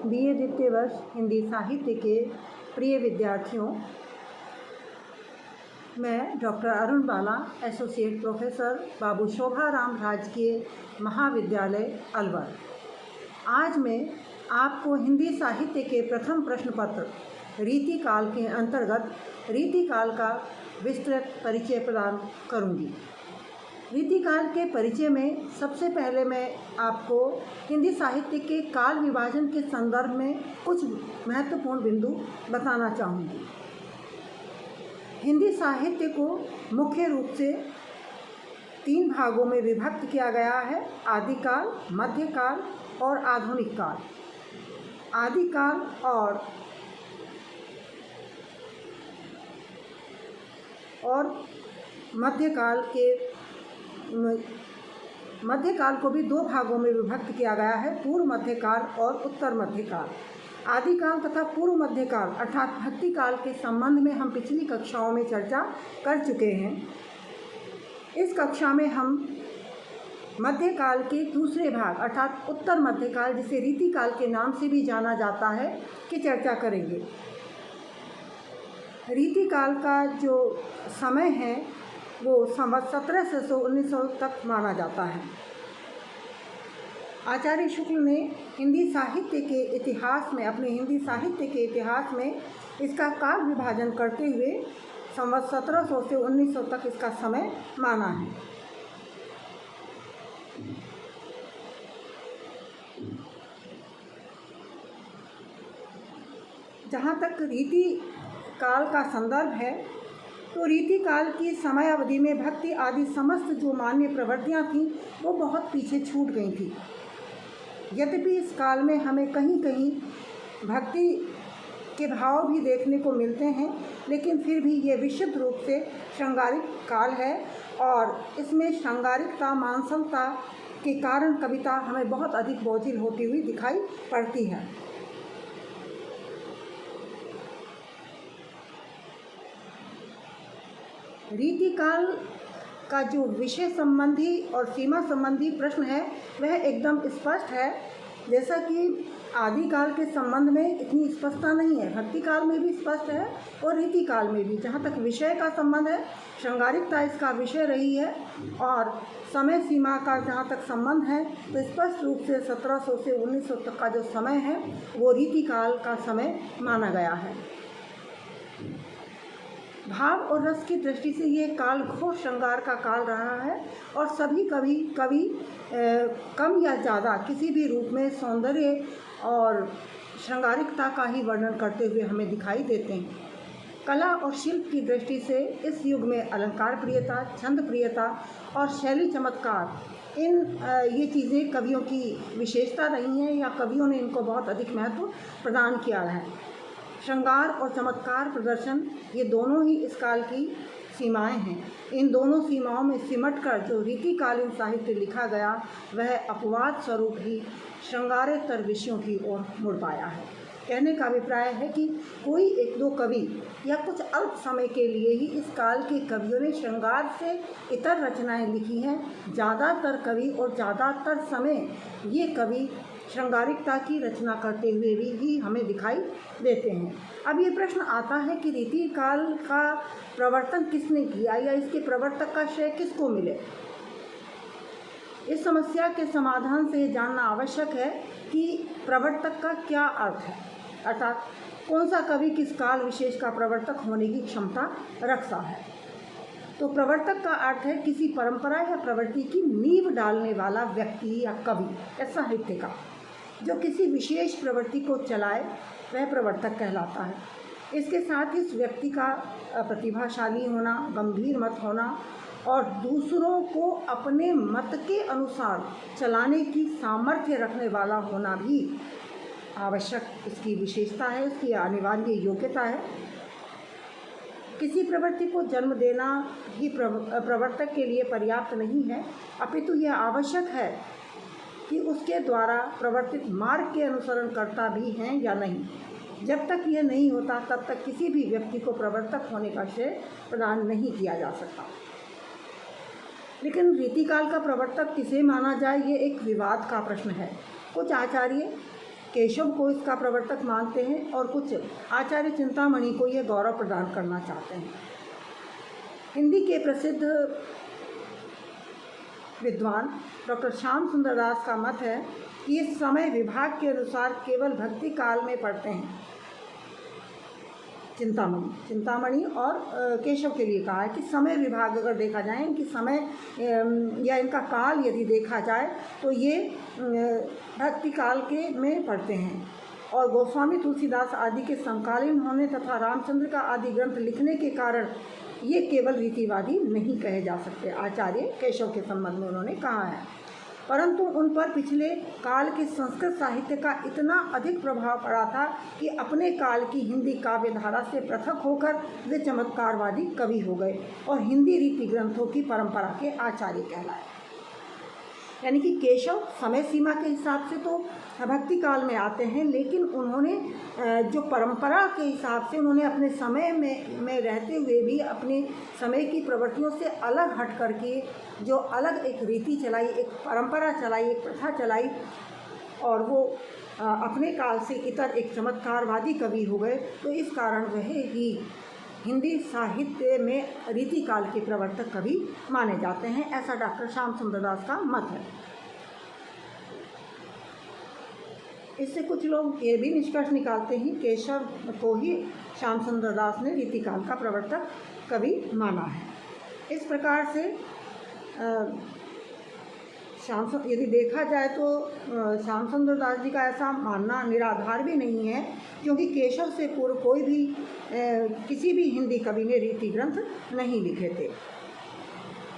BA द्वितीय वर्ष हिंदी साहित्य के प्रिय विद्यार्थियों, मैं डॉक्टर अरुण बाला, एसोसिएट प्रोफेसर बाबू शोभाराम राजकीय महाविद्यालय अलवर। आज मैं आपको हिंदी साहित्य के प्रथम प्रश्न पत्र रीतिकाल के अंतर्गत रीतिकाल का विस्तृत परिचय प्रदान करूंगी। रीतिकाल के परिचय में सबसे पहले मैं आपको हिंदी साहित्य के काल विभाजन के संदर्भ में कुछ महत्वपूर्ण बिंदु बताना चाहूँगी। हिंदी साहित्य को मुख्य रूप से 3 भागों में विभक्त किया गया है: आदिकाल, मध्यकाल और आधुनिक काल। आदिकाल और मध्यकाल को भी 2 भागों में विभक्त किया गया है: पूर्व मध्यकाल और उत्तर मध्यकाल। आदिकाल तथा पूर्व मध्यकाल अर्थात भक्ति काल के संबंध में हम पिछली कक्षाओं में चर्चा कर चुके हैं। इस कक्षा में हम मध्यकाल के दूसरे भाग अर्थात उत्तर मध्यकाल, जिसे रीतिकाल के नाम से भी जाना जाता है, की चर्चा करेंगे। रीतिकाल का जो समय है वो संवत 1700 से 1900 तक माना जाता है। आचार्य शुक्ल ने हिंदी साहित्य के इतिहास में इसका काल विभाजन करते हुए संवत 1700 से 1900 तक इसका समय माना है। जहाँ तक रीति काल का संदर्भ है, तो रीतिकाल की समय अवधि में भक्ति आदि समस्त जो मान्य प्रवृत्तियाँ थीं वो बहुत पीछे छूट गई थी। यद्यपि इस काल में हमें कहीं कहीं भक्ति के भाव भी देखने को मिलते हैं, लेकिन फिर भी ये विशुद्ध रूप से श्रृंगारिक काल है और इसमें श्रृंगारिकता, मानसता के कारण कविता हमें बहुत अधिक बोझिल होती हुई दिखाई पड़ती है। रीतिकाल का जो विषय संबंधी और सीमा संबंधी प्रश्न है वह एकदम स्पष्ट है। जैसा कि आदिकाल के संबंध में इतनी स्पष्टता नहीं है, भक्ति काल में भी स्पष्ट है और रीतिकाल में भी। जहाँ तक विषय का संबंध है, श्रृंगारिकता इसका विषय रही है और समय सीमा का जहाँ तक संबंध है तो स्पष्ट रूप से 1700 से 1900 तक का जो समय है वो रीतिकाल का समय माना गया है। भाव और रस की दृष्टि से ये काल घोर श्रृंगार का काल रहा है और सभी कवि कम या ज़्यादा किसी भी रूप में सौंदर्य और श्रृंगारिकता का ही वर्णन करते हुए हमें दिखाई देते हैं। कला और शिल्प की दृष्टि से इस युग में अलंकार प्रियता, छंद प्रियता और शैली चमत्कार, ये चीज़ें कवियों की विशेषता रही हैं या कवियों ने इनको बहुत अधिक महत्व प्रदान किया है। श्रृंगार और चमत्कार प्रदर्शन ये दोनों ही इस काल की सीमाएं हैं। इन दोनों सीमाओं में सिमटकर जो रीतिकालीन साहित्य लिखा गया वह अपवाद स्वरूप ही श्रृंगारेतर विषयों की ओर मुड़ पाया है। कहने का अभिप्राय है कि कोई 1-2 कवि या कुछ अल्प समय के लिए ही इस काल के कवियों ने श्रृंगार से इतर रचनाएं लिखी हैं। ज़्यादातर कवि और ज़्यादातर समय ये कवि श्रृंगारिकता की रचना करते हुए भी हमें दिखाई देते हैं। अब ये प्रश्न आता है कि रीतिकाल का प्रवर्तन किसने किया या इसके प्रवर्तक का श्रेय किसको मिले। इस समस्या के समाधान से जानना आवश्यक है कि प्रवर्तक का क्या अर्थ है, अर्थात कौन सा कवि किस काल विशेष का प्रवर्तक होने की क्षमता रखता है। तो प्रवर्तक का अर्थ है किसी परंपरा या प्रवृत्ति की नींव डालने वाला व्यक्ति या कवि या साहित्य का, जो किसी विशेष प्रवृत्ति को चलाए वह प्रवर्तक कहलाता है। इसके साथ ही इस व्यक्ति का प्रतिभाशाली होना, गंभीर मत होना और दूसरों को अपने मत के अनुसार चलाने की सामर्थ्य रखने वाला होना भी आवश्यक इसकी विशेषता है, इसकी अनिवार्य योग्यता है। किसी प्रवृत्ति को जन्म देना ही प्रवर्तक के लिए पर्याप्त नहीं है, अपितु यह आवश्यक है कि उसके द्वारा प्रवर्तित मार्ग के अनुसरण करता भी हैं या नहीं। जब तक यह नहीं होता तब तक किसी भी व्यक्ति को प्रवर्तक होने का श्रेय प्रदान नहीं किया जा सकता। लेकिन रीतिकाल का प्रवर्तक किसे माना जाए, ये एक विवाद का प्रश्न है। कुछ आचार्य केशव को इसका प्रवर्तक मानते हैं और कुछ आचार्य चिंतामणि को ये गौरव प्रदान करना चाहते हैं। हिंदी के प्रसिद्ध विद्वान डॉक्टर श्याम सुंदर दास का मत है कि इस समय विभाग के अनुसार केवल भक्ति काल में पढ़ते हैं। चिंतामणि और केशव के लिए कहा है कि समय विभाग अगर देखा जाए, इनकी समय या इनका काल यदि देखा जाए तो ये भक्ति काल के में पढ़ते हैं। और गोस्वामी तुलसीदास आदि के समकालीन होने तथा रामचंद्र का आदि ग्रंथ लिखने के कारण ये केवल रीतिवादी नहीं कहे जा सकते, आचार्य केशव के संबंध में उन्होंने कहा है। परंतु उन पर पिछले काल के संस्कृत साहित्य का इतना अधिक प्रभाव पड़ा था कि अपने काल की हिंदी काव्य धारा से पृथक होकर वे चमत्कारवादी कवि हो गए और हिंदी रीति ग्रंथों की परंपरा के आचार्य कहलाए। यानी कि केशव समय सीमा के हिसाब से तो भक्ति काल में आते हैं, लेकिन उन्होंने जो परंपरा के हिसाब से उन्होंने अपने समय में रहते हुए भी अपने समय की प्रवृत्तियों से अलग हट करके जो अलग एक रीति चलाई, एक परंपरा चलाई, एक प्रथा चलाई, और वो अपने काल से इतर एक चमत्कारवादी कवि हो गए। तो इस कारण वह ही हिंदी साहित्य में रीति काल के प्रवर्तक कवि माने जाते हैं, ऐसा डॉक्टर श्याम सुंदर दास का मत है। इससे कुछ लोग ये भी निष्कर्ष निकालते हैं केशव को ही श्याम सुंदर दास ने रीति काल का प्रवर्तक कवि माना है। इस प्रकार से यदि देखा जाए तो श्याम सुंदर दास जी का ऐसा मानना निराधार भी नहीं है, क्योंकि केशव से पूर्व कोई भी किसी भी हिंदी कवि ने रीति ग्रंथ नहीं लिखे थे।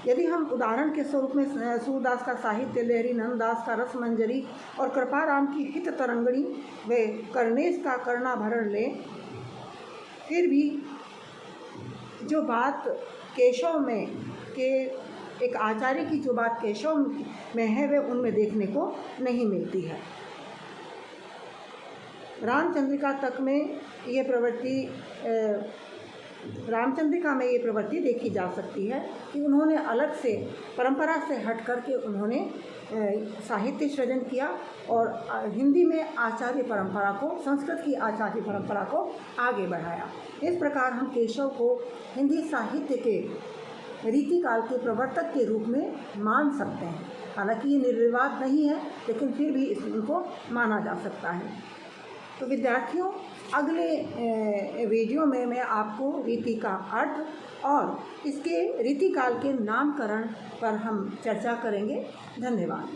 यदि हम उदाहरण के स्वरूप में सूरदास का साहित्य, लहरी नंददास का रसमंजरी और कृपाराम की हित तरंगणी व कर्णेश का कर्णाभरण लें, फिर भी जो बात केशव में के एक आचार्य की जो बात केशव में है वह उनमें देखने को नहीं मिलती है। रामचंद्रिका तक में ये प्रवृत्ति रामचंद्रिका में ये प्रवृत्ति देखी जा सकती है कि उन्होंने अलग से परंपरा से हट करके उन्होंने साहित्य सृजन किया और हिंदी में आचार्य परंपरा को, संस्कृत की आचार्य परंपरा को आगे बढ़ाया। इस प्रकार हम केशव को हिंदी साहित्य के रीतिकाल के प्रवर्तक के रूप में मान सकते हैं। हालांकि ये निर्विवाद नहीं है, लेकिन फिर भी इनको माना जा सकता है। तो विद्यार्थियों, अगले वीडियो में मैं आपको रीति का अर्थ और इसके रीतिकाल के नामकरण पर हम चर्चा करेंगे। धन्यवाद।